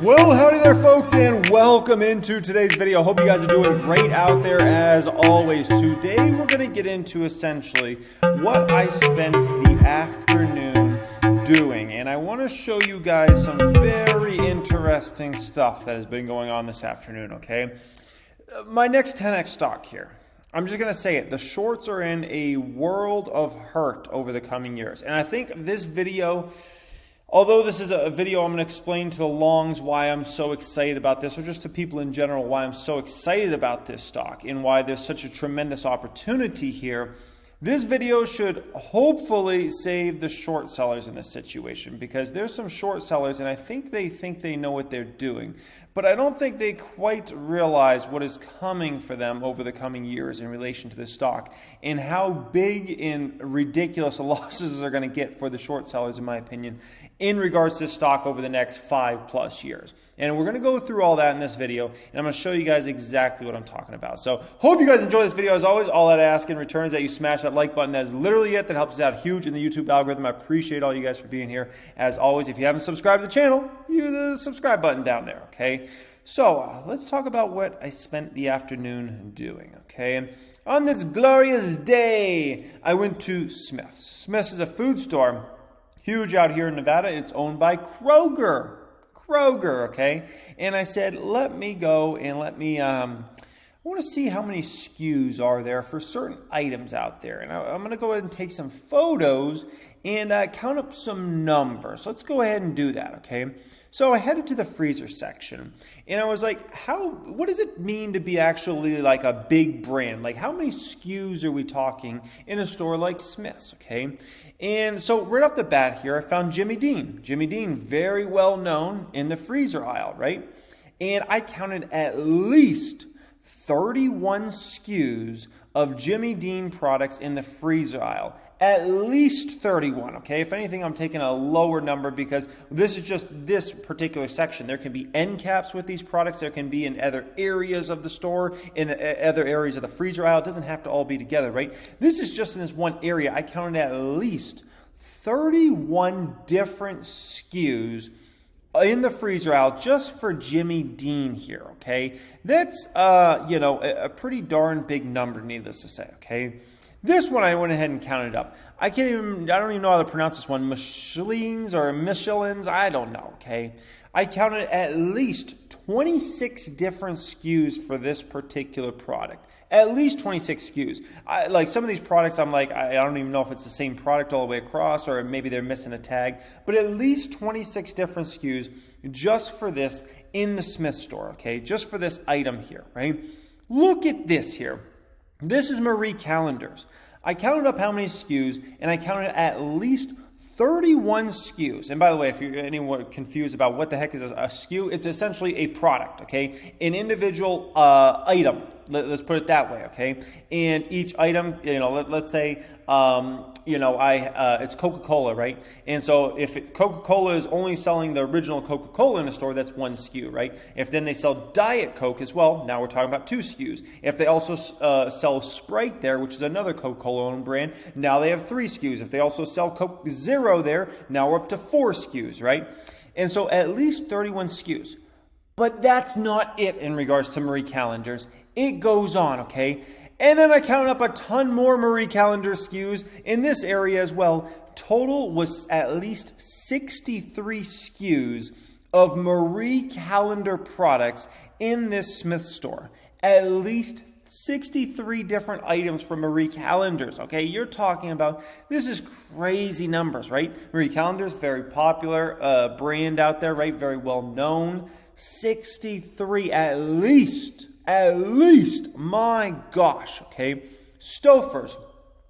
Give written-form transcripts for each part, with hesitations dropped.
Well, howdy there, folks, and welcome into today's video. Hope you guys are doing great out there as always. Today, we're going to get into essentially what I spent the afternoon doing, and I want to show you guys some very interesting stuff that has been going on this afternoon, okay? My next 10x stock here. I'm just going to say it. The shorts are in a world of hurt over the coming years, and I think this video... Although this is a video I'm going to explain to the longs why I'm so excited about this, or just to people in general why I'm so excited about this stock and why there's such a tremendous opportunity here, this video should hopefully save the short sellers in this situation, because there's some short sellers and I think they know what they're doing, but I don't think they quite realize what is coming for them over the coming years in relation to this stock and how big and ridiculous losses are going to get for the short sellers, in my opinion, in regards to this stock over the next 5+ years. And we're going to go through all that in this video, and I'm going to show you guys exactly what I'm talking about. So hope you guys enjoy this video. As always, all that I ask in return is that you smash that like button. That is literally it. That helps us out huge in the YouTube algorithm. I appreciate all you guys for being here. As always, if you haven't subscribed to the channel, use the subscribe button down there, okay? So let's talk about what I spent the afternoon doing, okay? On this glorious day, I went to Smith's. Smith's is a food store, huge out here in Nevada. It's owned by Kroger, okay? And I said, let me go and I want to see how many SKUs are there for certain items out there. And I'm going to go ahead and take some photos and count up some numbers. Let's go ahead and do that, okay? So I headed to the freezer section, and I was like, what does it mean to be actually like a big brand? Like, how many SKUs are we talking in a store like Smith's, okay? And so right off the bat here, I found Jimmy Dean. Jimmy Dean, very well known in the freezer aisle, right? And I counted at least 31 SKUs of Jimmy Dean products in the freezer aisle. At least 31, okay? If anything, I'm taking a lower number because this is just this particular section. There can be end caps with these products. There can be in other areas of the store, in other areas of the freezer aisle. It doesn't have to all be together, right? This is just in this one area. I counted at least 31 different SKUs in the freezer aisle just for Jimmy Dean here, okay? That's, a pretty darn big number, needless to say, okay? This one I went ahead and counted up. I don't even know how to pronounce this one. Michelins or Michelins, I don't know, okay? I counted at least 26 different SKUs for this particular product. At least 26 SKUs. Like some of these products, I'm like, I don't even know if it's the same product all the way across, or maybe they're missing a tag, but at least 26 different SKUs just for this in the Smith store, okay? Just for this item here, right? Look at this here. This is Marie Callender's. I counted up how many SKUs, and I counted at least 31 SKUs. And by the way, if you're anyone confused about what the heck is a SKU, it's essentially a product, okay? An individual item. Let's put it that way, okay? And each item, let's say, it's Coca-Cola, right? And so if Coca-Cola is only selling the original Coca-Cola in a store, that's one SKU, right? If then they sell Diet Coke as well, now we're talking about 2 SKUs. If they also sell Sprite there, which is another Coca-Cola owned brand, now they have 3 SKUs. If they also sell Coke Zero there, now we're up to 4 SKUs, right? And so at least 31 SKUs. But that's not it in regards to Marie Callender's. It goes on, okay? And then I counted up a ton more Marie Callender SKUs in this area as well. Total was at least 63 SKUs of Marie Callender products in this Smith store. At least 63 different items from Marie Callender's, okay? You're talking about, this is crazy numbers, right? Marie Callender's, very popular brand out there, right? Very well known. 63 at least, my gosh, okay? Stouffer's,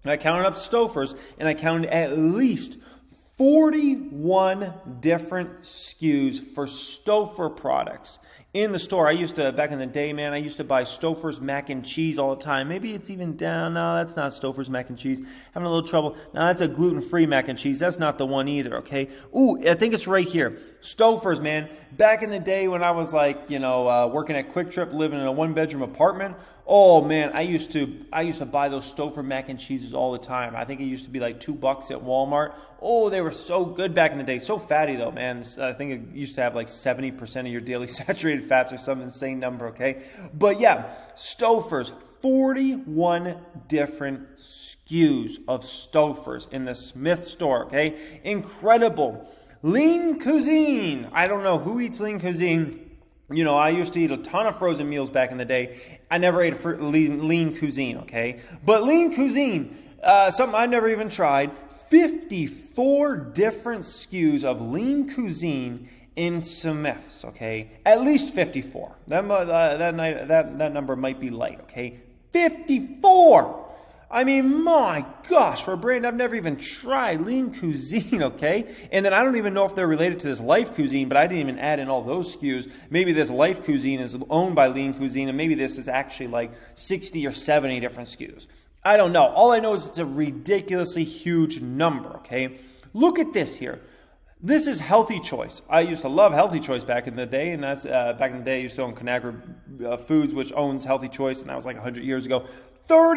I counted up Stouffer's, and I counted at least 41 different SKUs for Stouffer products in the store. I used to, back in the day, man, I used to buy Stouffer's mac and cheese all the time. Maybe it's even down. No, that's not Stouffer's mac and cheese. Having a little trouble. No, that's a gluten-free mac and cheese. That's not the one either, okay? Ooh, I think it's right here. Stouffer's, man. Back in the day when I was like, working at Quick Trip, living in a 1-bedroom apartment, Oh man, I used to buy those Stouffer mac and cheeses all the time. I think it used to be like $2 at Walmart. Oh, they were so good back in the day. So fatty though, man. I think it used to have like 70% of your daily saturated fats or some insane number, okay? But yeah, Stouffer's, 41 different SKUs of Stouffer's in the Smith store, okay? Incredible. Lean cuisine. I don't know who eats lean cuisine. You know, I used to eat a ton of frozen meals back in the day. I never ate lean cuisine, okay? But lean cuisine, something I never even tried. 54 different SKUs of lean cuisine in Smith's, okay? At least 54. That number might be light, okay? 54! I mean, my gosh, for a brand I've never even tried, lean cuisine, okay? And then I don't even know if they're related to this Life Cuisine, but I didn't even add in all those SKUs. Maybe this Life Cuisine is owned by Lean Cuisine, and maybe this is actually like 60 or 70 different SKUs. I don't know. All I know is it's a ridiculously huge number, okay? Look at this here. This is Healthy Choice. I used to love Healthy Choice back in the day, and that's back in the day I used to own Conagra Foods, which owns Healthy Choice, and that was like 100 years ago. At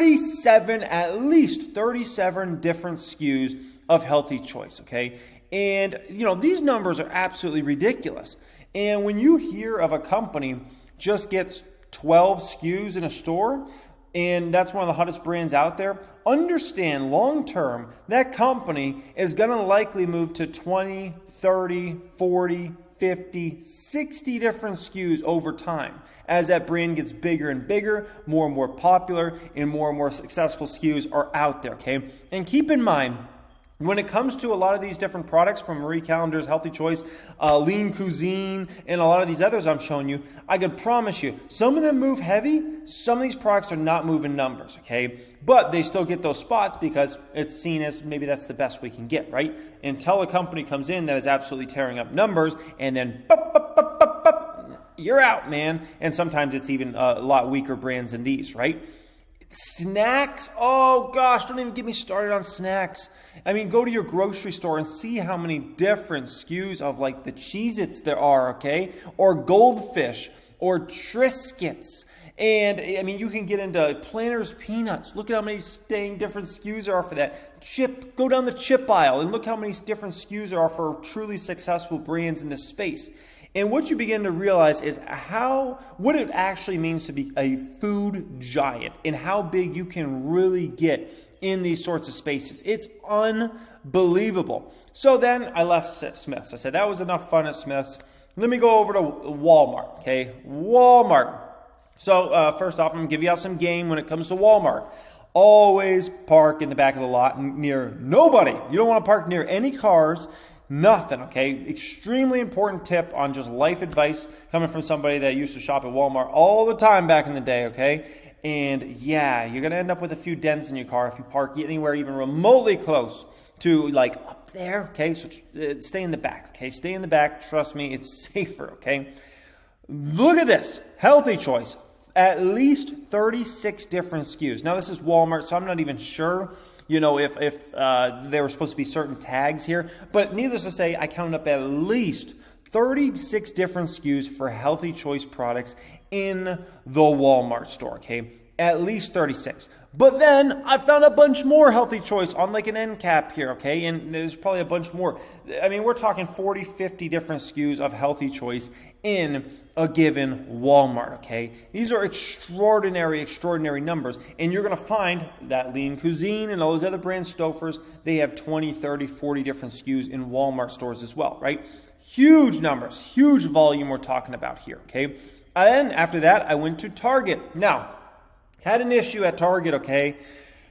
least 37 different SKUs of Healthy Choice, okay? And, you know, these numbers are absolutely ridiculous. And when you hear of a company just gets 12 SKUs in a store, and that's one of the hottest brands out there, understand long-term, that company is going to likely move to 20, 30, 40, 50, 60 different SKUs over time. As that brand gets bigger and bigger, more and more popular, and more successful SKUs are out there, okay? And keep in mind, when it comes to a lot of these different products from Marie Callender's Healthy Choice, Lean Cuisine, and a lot of these others I'm showing you, I can promise you, some of them move heavy, some of these products are not moving numbers, okay? But they still get those spots because it's seen as maybe that's the best we can get, right? Until a company comes in that is absolutely tearing up numbers, and then you're out, man. And sometimes it's even a lot weaker brands than these, right? Snacks, oh gosh, don't even get me started on snacks. I mean, go to your grocery store and see how many different SKUs of like the Cheez-Its there are, okay? Or Goldfish, or Triscuits. And I mean, you can get into Planters Peanuts. Look at how many different SKUs there are for that. Chip, go down the chip aisle and look how many different SKUs there are for truly successful brands in this space. And what you begin to realize is what it actually means to be a food giant and how big you can really get in these sorts of spaces. It's unbelievable. So then I left Smith's. I said, that was enough fun at Smith's. Let me go over to Walmart, okay? Walmart. So first off, I'm going to give you out some game when it comes to Walmart. Always park in the back of the lot near nobody. You don't want to park near any cars. Nothing, okay? Extremely important tip on just life advice coming from somebody that used to shop at Walmart all the time back in the day, okay? And yeah, you're going to end up with a few dents in your car if you park anywhere even remotely close to like up there, okay? So stay in the back, okay? Stay in the back. Trust me, it's safer, okay? Look at this. Healthy Choice. At least 36 different SKUs. Now, this is Walmart, so I'm not even sure you know, if there were supposed to be certain tags here. But needless to say, I counted up at least 36 different SKUs for Healthy Choice products in the Walmart store, okay? At least 36. But then I found a bunch more Healthy Choice on like an end cap here, okay? And there's probably a bunch more. I mean, we're talking 40, 50 different SKUs of Healthy Choice in a given Walmart, okay? These are extraordinary numbers. And you're going to find that Lean Cuisine and all those other brands, Stouffer's, they have 20, 30, 40 different SKUs in Walmart stores as well, right? Huge numbers, huge volume we're talking about here, okay? And then after that, I went to Target. Now, had an issue at Target, okay?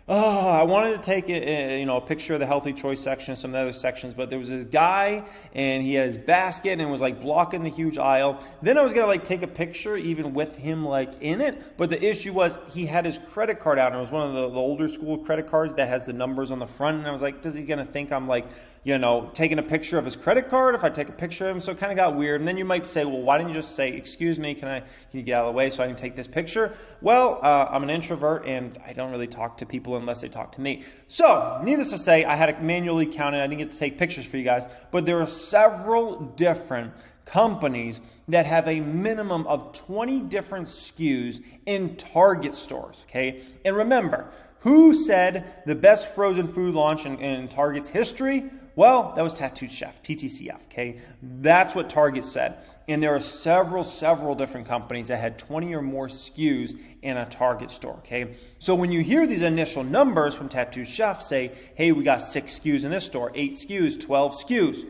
I wanted to take a picture of the Healthy Choice section, some of the other sections, but there was this guy, and he had his basket, and was like blocking the huge aisle. Then I was gonna like take a picture even with him like in it, but the issue was he had his credit card out, and it was one of the older school credit cards that has the numbers on the front, and I was like, is he gonna think I'm like, you know, taking a picture of his credit card if I take a picture of him? So it kind of got weird. And then you might say, well, why didn't you just say, excuse me, can you get out of the way so I can take this picture? Well, I'm an introvert and I don't really talk to people unless they talk to me. So needless to say, I had to manually count it. I didn't get to take pictures for you guys, but there are several different companies that have a minimum of 20 different SKUs in Target stores, okay? And remember, who said the best frozen food launch in Target's history? Well, that was Tattooed Chef, TTCF, okay? That's what Target said. And there are several different companies that had 20 or more SKUs in a Target store, okay? So when you hear these initial numbers from Tattooed Chef say, hey, we got 6 SKUs in this store, 8 SKUs, 12 SKUs,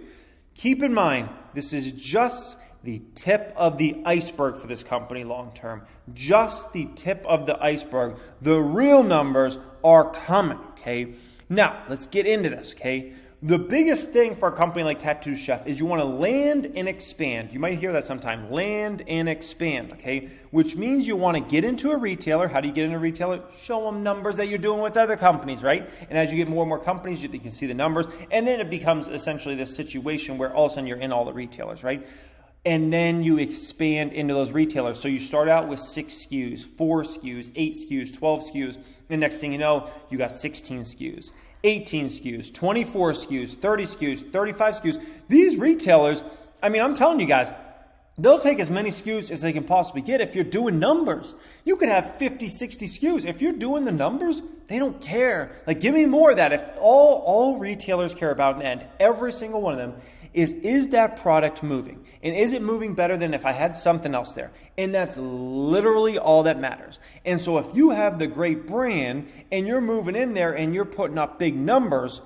keep in mind, this is just the tip of the iceberg for this company long term. Just the tip of the iceberg. The real numbers are coming, okay? Now, let's get into this, okay? The biggest thing for a company like Tattooed Chef is you want to land and expand. You might hear that sometime, land and expand, okay? Which means you want to get into a retailer. How do you get into a retailer? Show them numbers that you're doing with other companies, right? And as you get more and more companies, you can see the numbers. And then it becomes essentially this situation where all of a sudden you're in all the retailers, right? And then you expand into those retailers. So you start out with 6 SKUs, 4 SKUs, 8 SKUs, 12 SKUs. And next thing you know, you got 16 SKUs. 18 SKUs, 24 SKUs, 30 SKUs, 35 SKUs. These retailers, I mean, I'm telling you guys, they'll take as many SKUs as they can possibly get if you're doing numbers. You could have 50, 60 SKUs. If you're doing the numbers, they don't care. Like, give me more of that. If all retailers care about in the end, every single one of them, is that product moving? And is it moving better than if I had something else there? And that's literally all that matters. And so if you have the great brand and you're moving in there and you're putting up big numbers,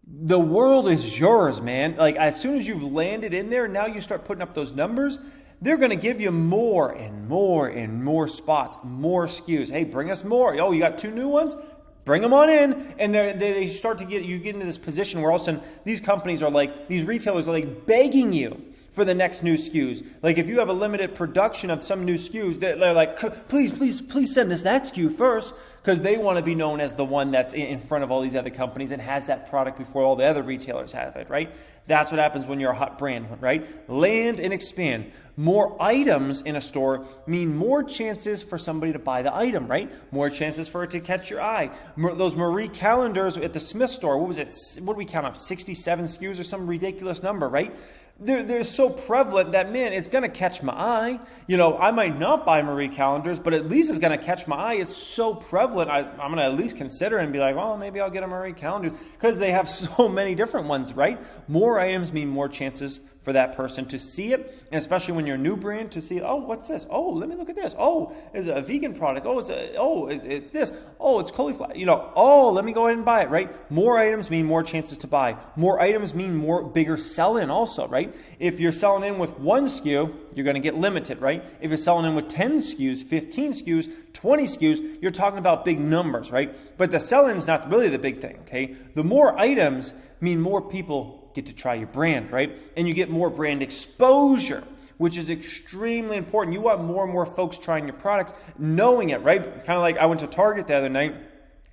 the world is yours, man. Like, as soon as you've landed in there, now you start putting up those numbers, they're going to give you more and more and more spots, more SKUs. Hey, bring us more. Oh, you got 2 new ones? Bring them on in, and they start to get into this position where all of a sudden these companies are like, these retailers are like begging you for the next new SKUs. Like, if you have a limited production of some new SKUs, they're like, please send us that SKU first, because they want to be known as the one that's in front of all these other companies and has that product before all the other retailers have it, right? That's what happens when you're a hot brand, right? Land and expand. More items in a store mean more chances for somebody to buy the item, right? More chances for it to catch your eye. Those Marie calendars at the Smith store, what was it? What do we count up? 67 SKUs or some ridiculous number, right? They're so prevalent that, man, it's going to catch my eye. You know, I might not buy Marie calendars, but at least it's going to catch my eye. It's so prevalent, I'm going to at least consider and be like, well, maybe I'll get a Marie calendar, because they have so many different ones, right? More items mean more chances for that person to see it, and especially when you're a new brand, to see, oh, what's this? Oh, let me look at this. Oh, is it a vegan product? Oh, it's this. Oh, it's cauliflower. You know, oh, let me go ahead and buy it, right? More items mean more chances to buy. More items mean more bigger sell-in also, right? If you're selling in with 1 SKU, you're going to get limited, right? If you're selling in with 10 SKUs, 15 SKUs, 20 SKUs, you're talking about big numbers, right? But the sell-in is not really the big thing, okay? The more items mean more people get to try your brand, right? And you get more brand exposure, which is extremely important. You want more and more folks trying your products, knowing it, right? Kind of like I went to Target the other night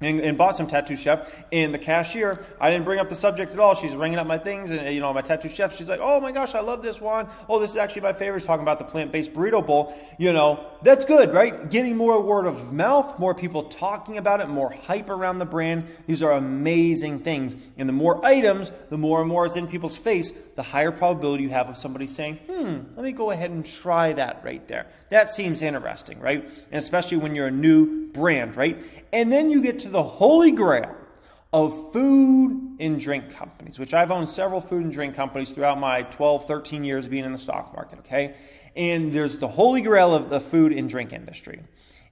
and bought some Tattooed Chef, and the cashier, I didn't bring up the subject at all. She's ringing up my things, and you know, my Tattooed Chef, she's like, oh my gosh, I love this one. Oh, this is actually my favorite. She's talking about the plant-based burrito bowl. You know, that's good, right? Getting more word of mouth, more people talking about it, more hype around the brand. These are amazing things. And the more items, the more and more it's in people's face, the higher probability you have of somebody saying, let me go ahead and try that right there. That seems interesting, right? And especially when you're a new brand, right? And then you get to the holy grail of food and drink companies, which I've owned several food and drink companies throughout my 12, 13 years being in the stock market, okay? And there's the holy grail of the food and drink industry.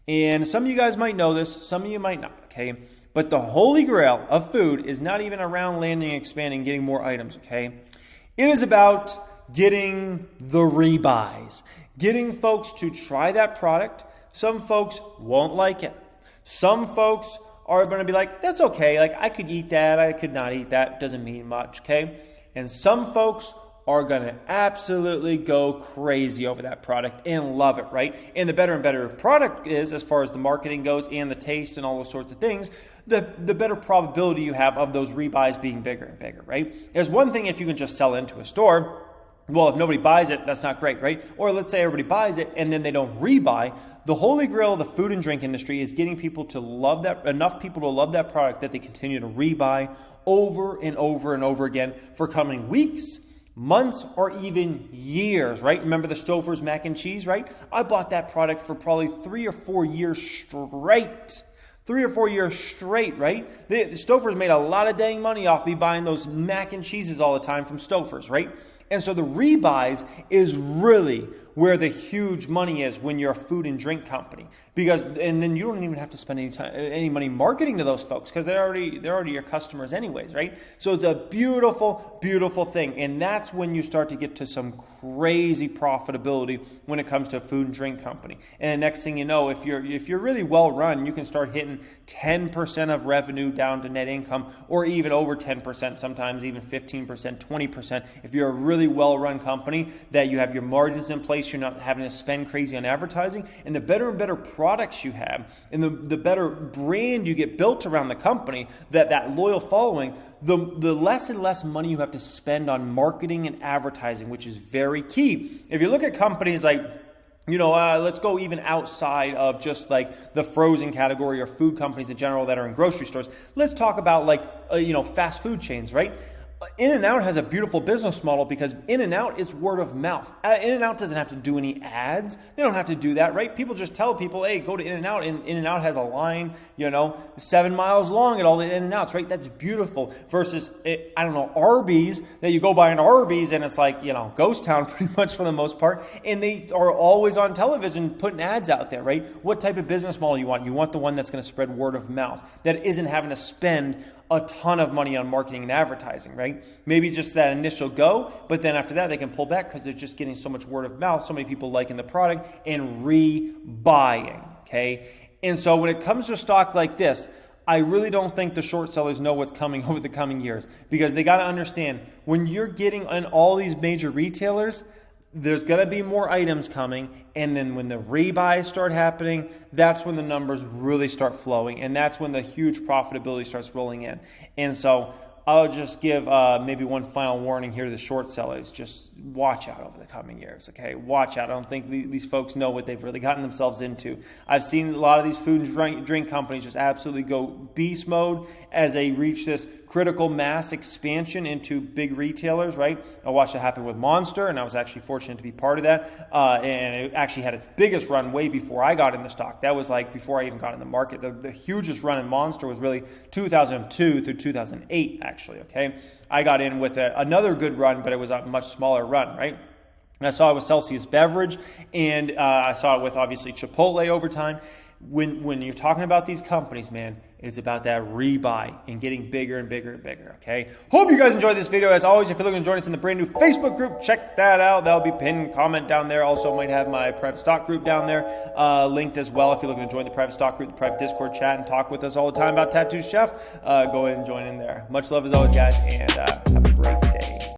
And some of you guys might know this, some of you might not, okay? But the holy grail of food is not even around landing, expanding, getting more items, okay? It is about getting the rebuys, getting folks to try that product. Some folks won't like it. Some folks are going to be like, that's okay. Like, I could eat that. I could not eat that. Doesn't mean much, okay? And some folks are going to absolutely go crazy over that product and love it, right? And the better and better product is, as far as the marketing goes and the taste and all those sorts of things, the better probability you have of those rebuys being bigger and bigger, right? There's one thing if you can just sell into a store. Well, if nobody buys it, that's not great, right? Or let's say everybody buys it and then they don't rebuy. The holy grail of the food and drink industry is getting people to love that, enough people to love that product that they continue to rebuy over and over and over again for coming weeks, months or even years, right? Remember the Stouffer's mac and cheese, right? I bought that product for probably 3 or 4 years straight. 3 or 4 years straight, right? The Stouffer's made a lot of dang money off me buying those mac and cheeses all the time from Stouffer's, right? And so the Rebuys is really where the huge money is when you're a food and drink company, and then you don't even have to spend any money marketing to those folks because they're already your customers anyways, right? So it's a beautiful, beautiful thing, and that's when you start to get to some crazy profitability when it comes to a food and drink company. And the next thing you know, if you're really well run, you can start hitting 10% of revenue down to net income, or even over 10%, sometimes even 15%, 20%. If you're a really well run company that you have your margins in place, you're not having to spend crazy on advertising, and the better and better products you have, and the better brand you get built around the company, that loyal following, the less and less money you have to spend on marketing and advertising, which is very key. If you look at companies like, let's go even outside of just like the frozen category or food companies in general that are in grocery stores. Let's talk about fast food chains, right? In-N-Out has a beautiful business model because In-N-Out is word of mouth. In-N-Out doesn't have to do any ads. They don't have to do that, right? People just tell people, hey, go to In-N-Out, and In-N-Out has a line, 7 miles long at all the In-N-Outs, right? That's beautiful. Versus, Arby's, that you go by an Arby's and it's like, ghost town pretty much for the most part. And they are always on television putting ads out there, right? What type of business model you want? You want the one that's going to spread word of mouth, that isn't having to spend a ton of money on marketing and advertising, right? Maybe just that initial go, but then after that they can pull back because they're just getting so much word of mouth, so many people liking the product and rebuying, okay? And so when it comes to stock like this, I really don't think the short sellers know what's coming over the coming years, because they got to understand when you're getting on all these major retailers, there's going to be more items coming, and then when the rebuys start happening, that's when the numbers really start flowing, and that's when the huge profitability starts rolling in. And so I'll just give maybe one final warning here to the short sellers. Just watch out over the coming years, okay? Watch out. I don't think these folks know what they've really gotten themselves into. I've seen a lot of these food and drink companies just absolutely go beast mode as they reach this critical mass expansion into big retailers, right? I watched it happen with Monster, and I was actually fortunate to be part of that. And it actually had its biggest run way before I got into stock. That was like before I even got in the market. The hugest run in Monster was really 2002 through 2008, actually, okay? I got in with another good run, but it was a much smaller run, right? And I saw it with Celsius Beverage, and I saw it with, obviously, Chipotle over time. When you're talking about these companies, man, it's about that rebuy and getting bigger and bigger and bigger, okay? Hope you guys enjoyed this video. As always, if you're looking to join us in the brand new Facebook group, check that out. That'll be pinned comment down there. Also might have my private stock group down there linked as well. If you're looking to join the private stock group, the private Discord chat, and talk with us all the time about Tattoo Chef, go ahead and join in there. Much love as always, guys, and have a